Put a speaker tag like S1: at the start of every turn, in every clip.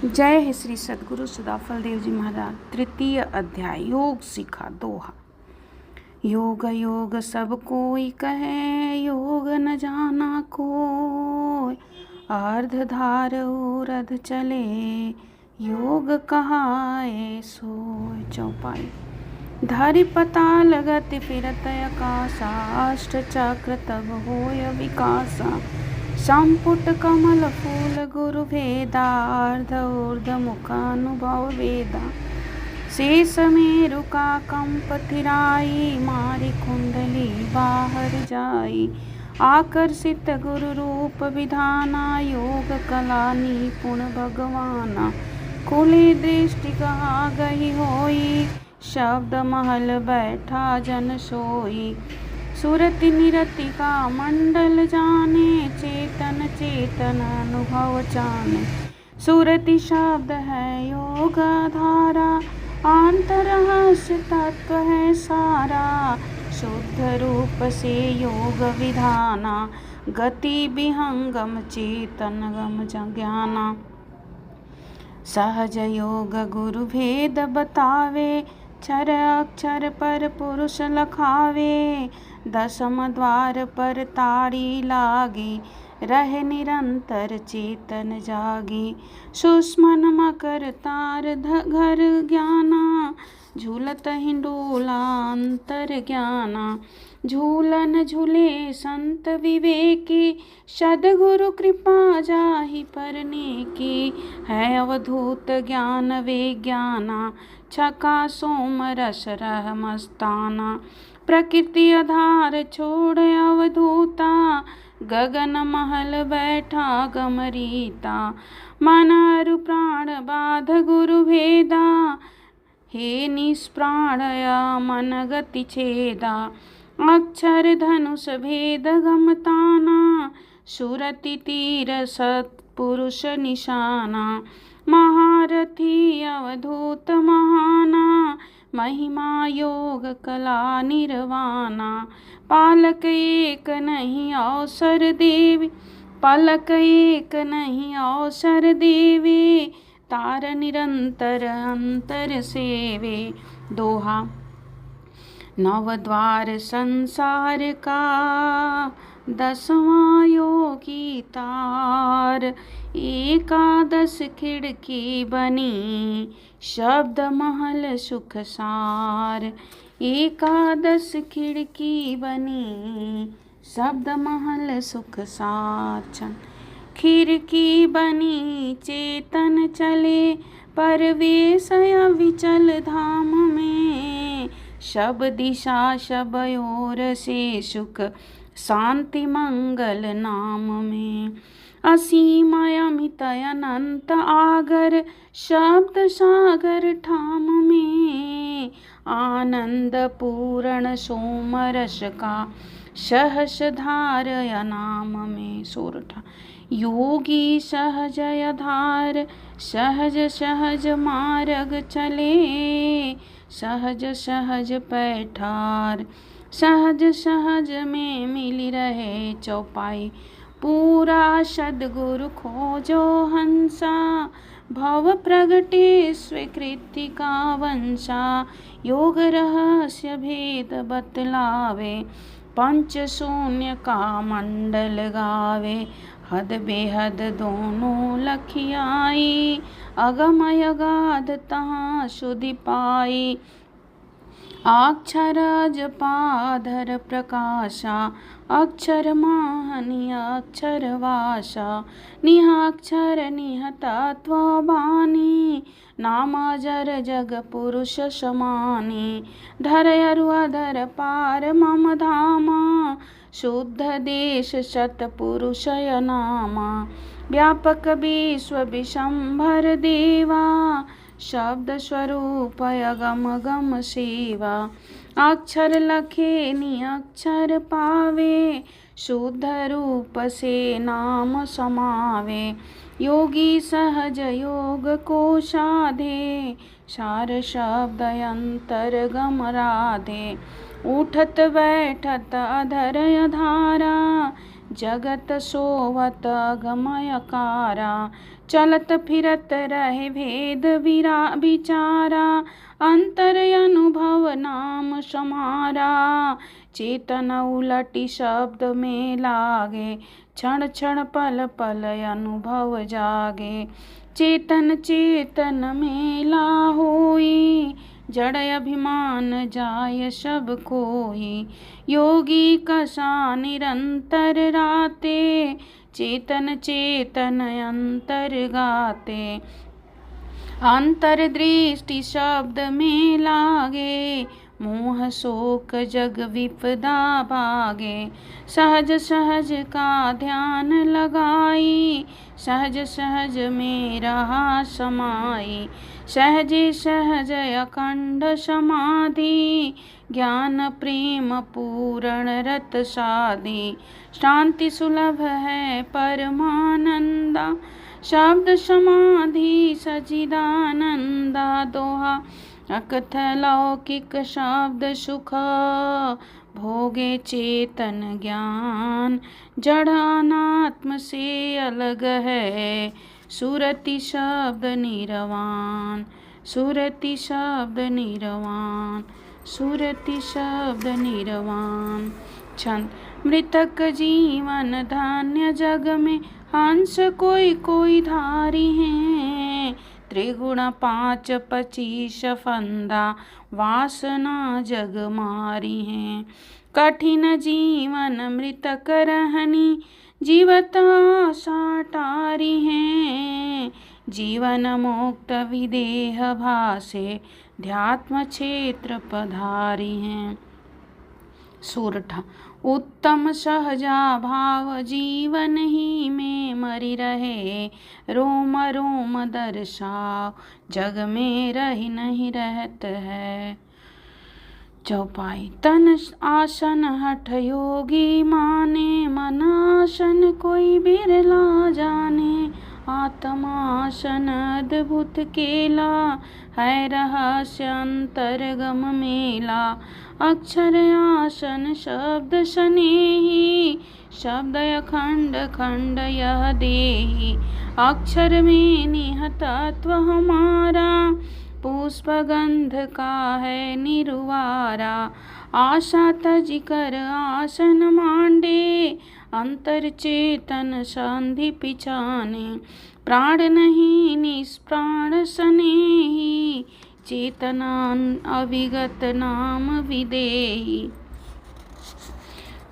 S1: जय हे श्री सद्गुरु सदाफल देव जी महाराज। तृतीय अध्याय योग सीखा दोहा। योग योग सब कोई कहे, योग न जाना कोई। अर्ध धार उरध चले, योग कहाए सोय। चौपाई। धरि पताल गति फिरत आकाशा, अष्ट चक्र तब होय विकासा। संपुट कमल फूल गुरु भेदा, अर्ध ऊर्ध मुखानुभव वेदा। शेष मेरु का कंप थिराई, मारी कुंडली बाहर जाई। आकर्षित गुरु रूप विधाना, योग कला निपुण भगवाना। खुली दृष्टि कहा गई होई, शब्द महल बैठा जन सोई। सुरति निरति का मंडल जाने, चेतन चेतन अनुभव जाने। सुरति शब्द है योग धारा, आंतरहस्य तत्व है सारा। शुद्ध रूप से योग विधाना, गति विहंगम चेतन गम ज्ञाना। सहज योग गुरु भेद बतावे, क्षर अक्षर पर पुरुष लखावे। दशम द्वार पर ताड़ी लागी, रहे निरंतर चेतन जागी। सुष्मन मकर तार घर ज्ञाना, झूलत हिंडोला अंतर ज्ञाना। झूलन झूले संत विवेकी, सद्गुरु कृपा जाहि परने की। है अवधूत ज्ञान विज्ञाना, छका सोम रस रह मस्ताना। प्रकृति आधार छोड़ अवधूता, गगन महल बैठा गमरीता। मन अरु प्राण बाध गुरु भेदा, हे निष्प्राण मन गति छेदा। अक्षर धनुष भेद गमताना, सुरति तीर सत्पुरुष निशाना। महारथी अवधूत महाना, महिमा योग कला निर्वाणा। पालक एक नहीं अवसर देवी, पालक एक नहीं अवसर देवी। तार निरंतर अंतर सेवे। दोहा। नव द्वार संसार का, दसवां योगी तार। एकादश खिड़की बनी, शब्द महल सुख सार। एकादश खिड़की बनी, शब्द महल सुख सार। खिड़की बनी चेतन चले, परवेश विचल धाम में। सब दिशा सब ओर से सुख, शांति मंगल नाम में। असीम अमित अनंत आगर, शब्द सागर ठाम में। आनंद पूर्ण सोम रस का, सहस धार नाम में। सोरठा। योगी सहज आधार, सहज सहज मार्ग चले। सहज सहज पैठार, सहज सहज में मिली रहे। चौपाई। पूरा सद्गुरु खोजो हंसा, भव प्रगटे स्वीकृति का वंशा। योग रहस्य भेद बतलावे, पंच शून्य का मंडल गावे। हद बेहद दोनों लखियाई, अगम अगाध तहाँ सुधि पाई। अक्षर जपाधर प्रकाशा, अक्षर माहनी अक्षर वासा। निहाक्षर निहतत्व बानी, नामाजर जग पुरुष समानी। धर अरु अधर पार मम धामा, शुद्ध देश सतपुरुष नामा। व्यापक विश्व विशंभर देवा, शब्द स्वरूप अगम गम सेवा। अक्षर लखे नि अक्षर पावे, शुद्ध रूप से नाम समावे। योगी सहज योग को साधे, सार शब्द अंतर गम राधे। उठत बैठत अधर अधारा, जगत सोवत गमयकारा। चलत फिरत रहे भेद विचारा, अंतर अनुभव नाम समारा। चेतन उलटी शब्द में लागे, क्षण क्षण पल पल अनुभव जागे। चेतन चेतन मेला होई, जड़ अभिमान जाय सब कोई। योगी कसा निरंतर राते, चेतन चेतन अंतर गाते। अंतर दृष्टि शब्द में लागे, मोह शोक जग विपदा भागे। सहज सहज का ध्यान लगाई, सहज सहज में रहा समाई। सहजे सहज अखंड समाधि, ज्ञान प्रेम पूर्ण रत साधि। शांति सुलभ है परमानंदा, शब्द समाधि सच्चिदानंदा। दोहा अकथ लौकिक शब्द सुख, भोगे चेतन ज्ञान। जड़ अनात्म से अलग है, सुरति शब्द निरवान। सुरति शब्द निरवान, सुरति शब्द निरवान। छंद। मृतक जीवन धन्य जग में, हंस कोई कोई धारी हैं। त्रिगुण 5 25 फंदा, वासना जग मारी हैं। कठिन जीवन मृतक रहनी, जीवत आशा टारी हैं। जीवन मुक्त विदेह भासे, ध्यात्म क्षेत्र पधारी हैं। सूरठा। उत्तम सहजा भाव जीवन ही में मरी रहे, रोम रोम दर्शाव जग में रही नहीं रहत है। चौपाई। तन आसन हठ योगी माने, मन आसन कोई बिरला जाने। आत्मासन अद्भुत केला, है रहस्य अंतरगम मेला। अक्षर आसन शब्द स्नेही, शब्द अखंड खंड यह देही। अक्षर में निहित तत्व हमारा, पुष्प गंध का है निरुवारा। आशा तज कर आसन मांडे, अंतर चेतन संधि पिछाने। प्राण नहीं निष्प्राण स्नेही, चेतना अविगत नाम विदेही।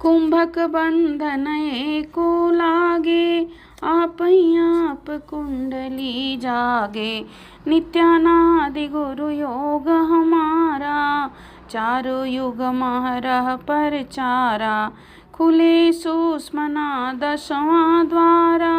S1: कुंभक बंधन एको लागे, आप ही आप कुंडली जागे। नित्यानादि गुरु योग हमारा, चारों युग महरह परचारा। खुले सुषमना 10वां द्वारा,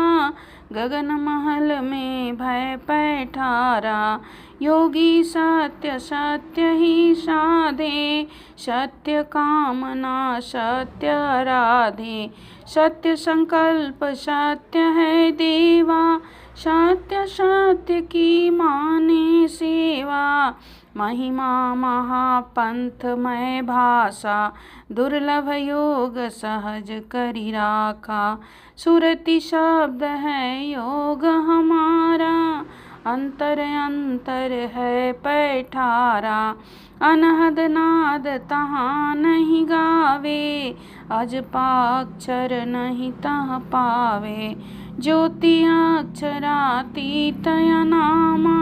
S1: गगन महल में भय पैठारा। योगी सत्य सत्य ही साधे, सत्य कामना सत्य आराधे। सत्य संकल्प सत्य है देवा, सत्य सत्य की माने सेवा। महिमा महापंथ में भाषा, दुर्लभ योग सहज करी राखा। सुरति शब्द है योग हमारा, अंतर अंतर है पैठारा। अनहद नाद तहाँ नहीं गावे, अजपाक्षर नहीं तह पावे। ज्योति अक्षरातीत नामा,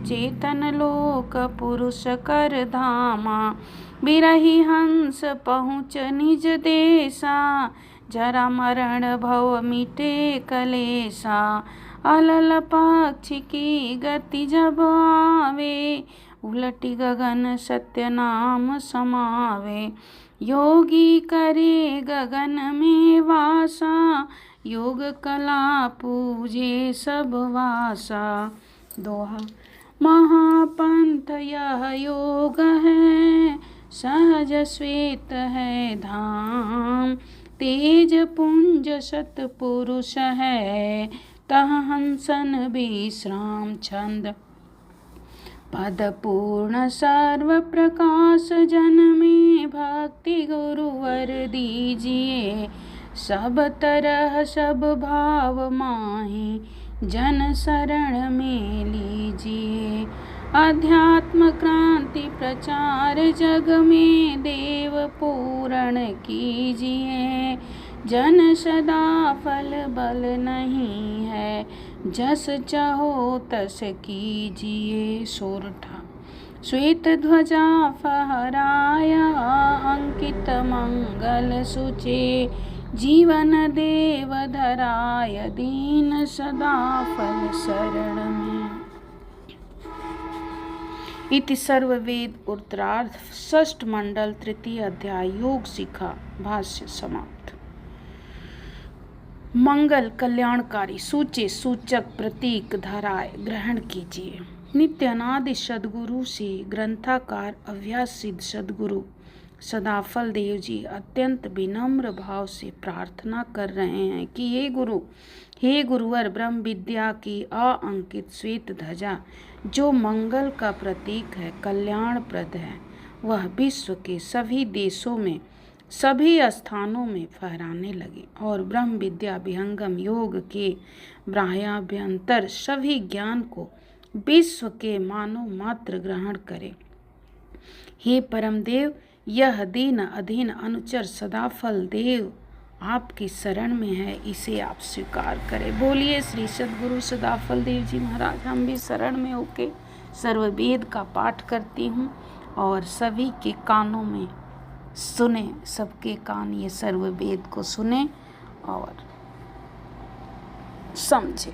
S1: चेतन लोक पुरुष कर धामा। बिरही हंस पहुँच निज देसा, जरा मरण भव मिटे कलेसा। अलल पक्षी की गति जब आवे, उलटी गगन सत्य नाम समावे। योगी करे गगन में वासा, योग कला पूजे सब वासा। दोहा। महापंथ यह योग है, सहज श्वेत है धाम। तेज पुंज सतपुरुष है, तह हंसन विश्राम छंद। पद पूर्ण सर्व प्रकाश जन में, भक्ति गुरुवर दीजिए। सब तरह सब भाव माही, जन शरण में लीजिए। अध्यात्म क्रांति प्रचार जग में देव पूर्ण कीजिए। जन सदा फल बल नहीं है, जस चाहो तस कीजिए। सोरठा। श्वेत ध्वजा फहराया अंकित मंगल सुचे। जीवन देव धराय दीन सदा फल शरण में। इति सर्ववेद उत्तरार्ध षष्ठ मंडल तृतीय अध्याय योग शिखा भाष्य समाप्त। मंगल कल्याणकारी सूचे सूचक प्रतीक धराय ग्रहण कीजिए। नित्य अनादि सद्गुरु से ग्रंथाकार अभ्यास सिद्ध सद्गुरु सदाफल देव जी अत्यंत विनम्र भाव से प्रार्थना कर रहे हैं कि हे गुरुवर, ब्रह्म विद्या की अअंकित श्वेत ध्वजा जो मंगल का प्रतीक है, कल्याणप्रद है, वह विश्व के सभी देशों में सभी स्थानों में फहराने लगे और ब्रह्म विद्या विहंगम योग के बाह्याभ्यंतर सभी ज्ञान को विश्व के मानव मात्र ग्रहण करे। हे परम देव, यह दीन अधीन अनुचर सदाफल देव आपकी शरण में है, इसे आप स्वीकार करें। बोलिए श्री सद्गुरु सदाफल देव जी महाराज। हम भी शरण में होके सर्ववेद का पाठ करती हूँ और सभी के कानों में सुने, सबके कान ये सर्ववेद को सुने और समझे।